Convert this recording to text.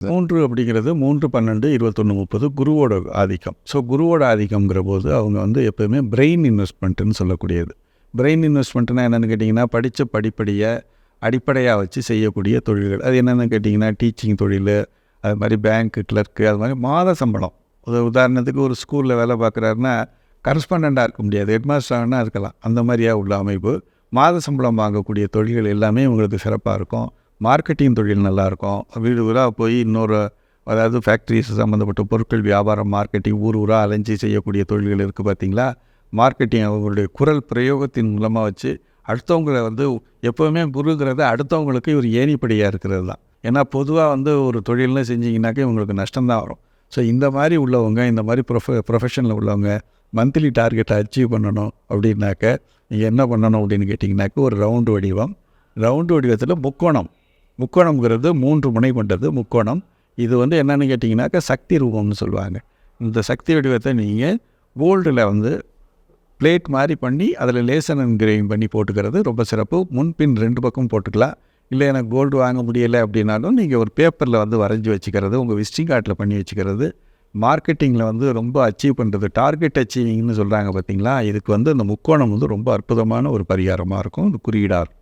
3 அப்படிங்கிறது 3, 12, 21, 30 குருவோட ஆதிக்கம். ஸோ குருவோட ஆதிக்கம்ங்கிற போது அவங்க வந்து எப்போயுமே பிரெயின் இன்வெஸ்ட்மெண்ட்டுன்னு சொல்லக்கூடியது. பிரெயின் இன்வெஸ்ட்மெண்ட்னா என்னென்னு கேட்டிங்கன்னா, படித்த படிப்படியை அடிப்படையாக வச்சு செய்யக்கூடிய தொழில்கள். அது என்னென்னு கேட்டிங்கன்னா, டீச்சிங் தொழில், அது மாதிரி பேங்க்கு கிளர்க்கு, அது மாதிரி மாத சம்பளம். உதாரணத்துக்கு ஒரு ஸ்கூலில் வேலை பார்க்குறாருன்னா கரஸ்பாண்டண்ட்டாக இருக்க முடியாது, ஹெட்மாஸ்டரானா இருக்கலாம். அந்த மாதிரியா உள்ள அமைப்பு. மாத சம்பளம் வாங்கக்கூடிய தொழில்கள் எல்லாமே உங்களுக்கு சிறப்பாக இருக்கும். மார்க்கெட்டிங் தொழில் நல்லாயிருக்கும். வீடு ஊராக போய் அதாவது ஃபேக்ட்ரிஸ் சம்மந்தப்பட்ட பொருட்கள் வியாபாரம், மார்க்கெட்டிங், ஊர் ஊராக அலைஞ்சி செய்யக்கூடிய தொழில்கள் இருக்குது பார்த்தீங்களா. மார்க்கெட்டிங் அவங்களுடைய குரல் பிரயோகத்தின் மூலமாக வச்சு அடுத்தவங்களை வந்து எப்போவுமே குருங்கிறது அடுத்தவங்களுக்கு ஒரு ஏணிப்படியாக இருக்கிறது தான். ஏன்னா பொதுவாக வந்து ஒரு தொழில்னு செஞ்சிங்கனாக்கா இவங்களுக்கு நஷ்டம்தான் வரும். ஸோ இந்த மாதிரி உள்ளவங்க, இந்த மாதிரி ப்ரொஃபஷனில் உள்ளவங்க மந்த்லி டார்கெட்டை அச்சீவ் பண்ணணும் அப்படின்னாக்க நீங்கள் என்ன பண்ணணும் அப்படின்னு கேட்டிங்கனாக்கா, ஒரு ரவுண்டு வடிவம். ரவுண்டு வடிவத்தில் முக்கோணம்ங்கிறது 3 முனை கொண்டது முக்கோணம். இது வந்து என்னென்னு கேட்டிங்கனாக்கா சக்தி ரூபம்னு சொல்லுவாங்க. இந்த சக்தி வடிவத்தை நீங்கள் கோல்டில் வந்து பிளேட் மாதிரி பண்ணி அதில் லேசர் என்கிரேவிங் பண்ணி போட்டுக்கிறது ரொம்ப சிறப்பு. முன்பின் 2 பக்கம் போட்டுக்கலாம். இல்லை எனக்கு கோல்டு வாங்க முடியலை அப்படின்னாலும் நீங்கள் ஒரு பேப்பரில் வந்து வரைஞ்சி வச்சுக்கிறது, உங்கள் விசிட்டிங் கார்டில் பண்ணி வச்சுக்கிறது. மார்க்கெட்டிங்கில் வந்து ரொம்ப அச்சீவ் பண்ணுறது, டார்கெட் அச்சீவிங்னு சொல்கிறாங்க பார்த்தீங்களா. இதுக்கு வந்து அந்த முக்கோணம் வந்து ரொம்ப அற்புதமான ஒரு பரிகாரமாக இருக்கும், இந்த குறியீடாக இருக்கும்.